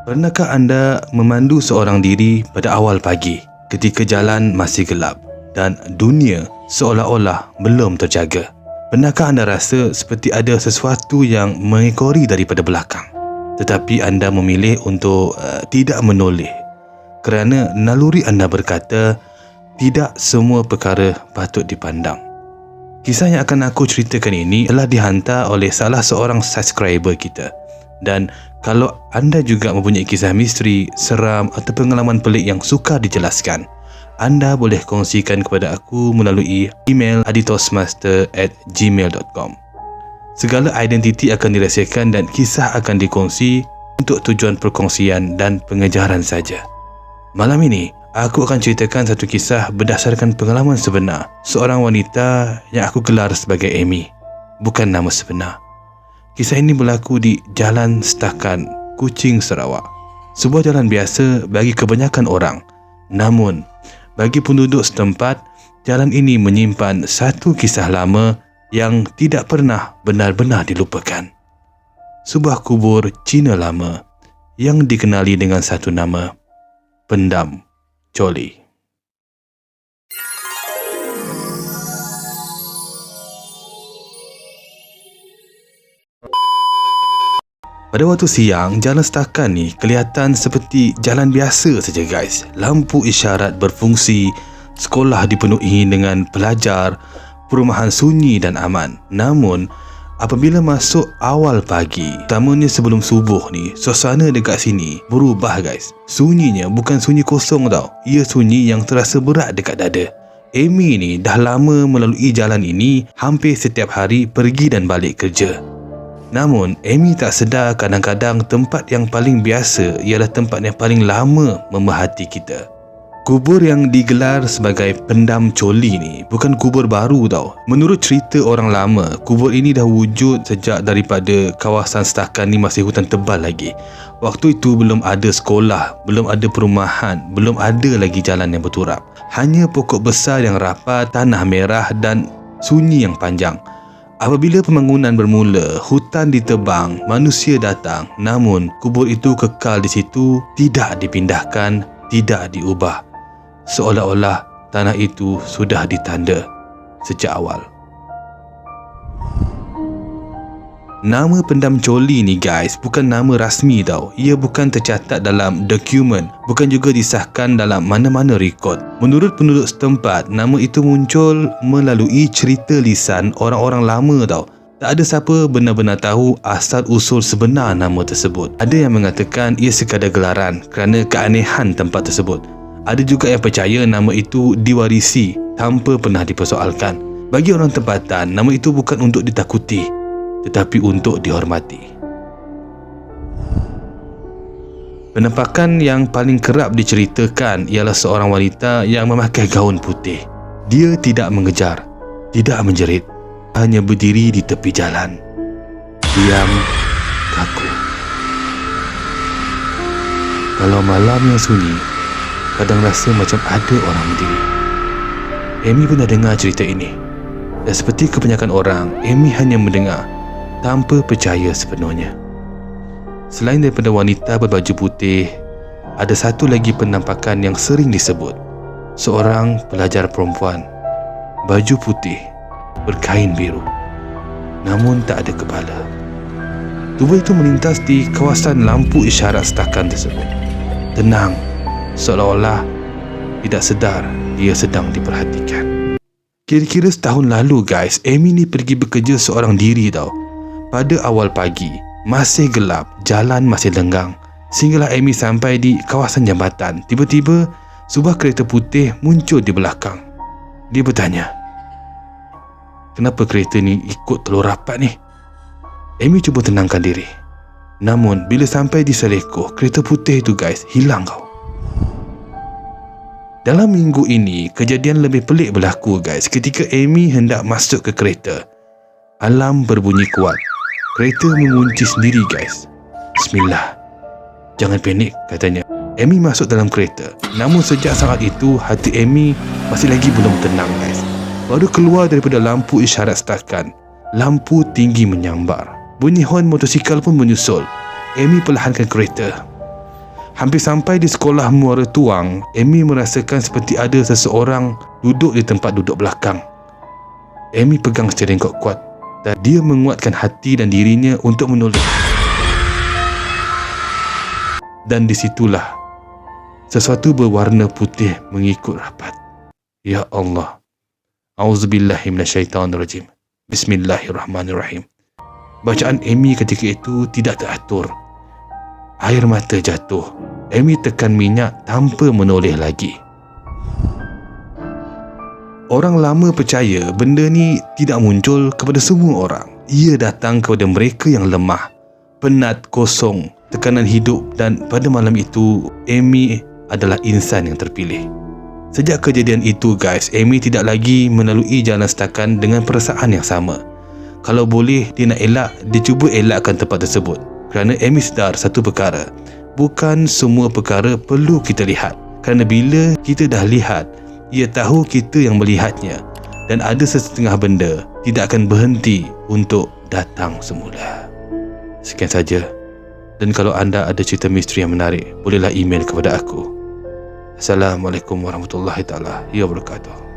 Pernahkah anda memandu seorang diri pada awal pagi ketika jalan masih gelap dan dunia seolah-olah belum terjaga? Pernahkah anda rasa seperti ada sesuatu yang mengekori daripada belakang, tetapi anda memilih untuk tidak menoleh kerana naluri anda berkata tidak semua perkara patut dipandang? Kisah yang akan aku ceritakan ini telah dihantar oleh salah seorang subscriber kita. Dan kalau anda juga mempunyai kisah misteri, seram atau pengalaman pelik yang sukar dijelaskan, anda boleh kongsikan kepada aku melalui email aditoastmaster@gmail.com. Segala identiti akan dirahsiakan dan kisah akan dikongsi untuk tujuan perkongsian dan pengejaran saja. Malam ini, aku akan ceritakan satu kisah berdasarkan pengalaman sebenar seorang wanita yang aku gelar sebagai Amy, bukan nama sebenar. Kisah ini berlaku di Jalan Setakan, Kuching, Sarawak. Sebuah jalan biasa bagi kebanyakan orang. Namun, bagi penduduk setempat, jalan ini menyimpan satu kisah lama yang tidak pernah benar-benar dilupakan. Sebuah kubur Cina lama yang dikenali dengan satu nama, Pendam Choli. Pada waktu siang, jalan setakan ni kelihatan seperti jalan biasa saja guys. Lampu isyarat berfungsi, sekolah dipenuhi dengan pelajar, perumahan sunyi dan aman. Namun, apabila masuk awal pagi, terutamanya sebelum subuh ni, suasana dekat sini berubah guys. Sunyinya bukan sunyi kosong tau. Ia sunyi yang terasa berat dekat dada. Amy ni dah lama melalui jalan ini, hampir setiap hari pergi dan balik kerja. Namun, Amy tak sedar kadang-kadang tempat yang paling biasa ialah tempat yang paling lama memerhati kita. Kubur yang digelar sebagai Pendam Choli ni bukan kubur baru tau. Menurut cerita orang lama, kubur ini dah wujud sejak daripada kawasan setakan ni masih hutan tebal lagi. Waktu itu belum ada sekolah, belum ada perumahan, belum ada lagi jalan yang berturap. Hanya pokok besar yang rapat, tanah merah dan sunyi yang panjang. Apabila pembangunan bermula, hutan ditebang, manusia datang. Namun, kubur itu kekal di situ, tidak dipindahkan, tidak diubah. Seolah-olah tanah itu sudah ditanda sejak awal. Nama Pendam Choli ni guys bukan nama rasmi tau. Ia bukan tercatat dalam dokumen, bukan juga disahkan dalam mana-mana rekod. Menurut penduduk setempat, nama itu muncul melalui cerita lisan orang-orang lama tau. Tak ada siapa benar-benar tahu asal usul sebenar nama tersebut. Ada yang mengatakan ia sekadar gelaran kerana keanehan tempat tersebut. Ada juga yang percaya nama itu diwarisi tanpa pernah dipersoalkan. Bagi orang tempatan, nama itu bukan untuk ditakuti, tetapi untuk dihormati. Penampakan yang paling kerap diceritakan ialah seorang wanita yang memakai gaun putih. Dia tidak mengejar, tidak menjerit, hanya berdiri di tepi jalan, diam, kaku. Kalau malam yang sunyi, kadang rasa macam ada orang berdiri. Amy pernah dengar cerita ini, dan seperti kebanyakan orang, Amy hanya mendengar tanpa percaya sepenuhnya. Selain daripada wanita berbaju putih, ada satu lagi penampakan yang sering disebut. Seorang pelajar perempuan, baju putih, berkain biru, namun tak ada kepala. Tubuh itu melintas di kawasan lampu isyarat setakan tersebut. Tenang, seolah-olah tidak sedar dia sedang diperhatikan. Kira-kira setahun lalu guys, Amy ni pergi bekerja seorang diri tau. Pada awal pagi, masih gelap, jalan masih lenggang. Sehinggalah Amy sampai di kawasan jambatan. Tiba-tiba, sebuah kereta putih muncul di belakang. Dia bertanya, kenapa kereta ni ikut telur rapat ni? Amy cuba tenangkan diri. Namun, bila sampai di selekoh, kereta putih itu guys, hilang kau. Dalam minggu ini, kejadian lebih pelik berlaku guys. Ketika Amy hendak masuk ke kereta, alarm berbunyi kuat. Kereta mengunci sendiri guys. Bismillah, jangan panik, katanya. Amy masuk dalam kereta. Namun sejak saat itu, hati Amy masih lagi belum tenang guys. Baru keluar daripada lampu isyarat setakan, lampu tinggi menyambar. Bunyi hon motosikal pun menyusul. Amy perlahankan kereta. Hampir sampai di sekolah Muara Tuang, Amy merasakan seperti ada seseorang duduk di tempat duduk belakang. Amy pegang steering kuat-kuat dan dia menguatkan hati dan dirinya untuk menoleh. Dan disitulah sesuatu berwarna putih mengikut rapat. Ya Allah. Auzubillahi minasyaitanirrajim. Bismillahirrahmanirrahim. Bacaan Amy ketika itu tidak teratur. Air mata jatuh. Amy tekan minyak tanpa menoleh lagi. Orang lama percaya benda ni tidak muncul kepada semua orang. Ia datang kepada mereka yang lemah, penat, kosong, tekanan hidup, dan pada malam itu Amy adalah insan yang terpilih. Sejak kejadian itu guys, Amy tidak lagi melalui jalan setakan dengan perasaan yang sama. Kalau boleh dia nak elak, dia cuba elakkan tempat tersebut. Kerana Amy sedar satu perkara, bukan semua perkara perlu kita lihat. Kerana bila kita dah lihat, ia tahu kita yang melihatnya. Dan ada setengah benda tidak akan berhenti untuk datang semula. Sekian saja. Dan kalau anda ada cerita misteri yang menarik, bolehlah email kepada aku. Assalamualaikum warahmatullahi taala wabarakatuh.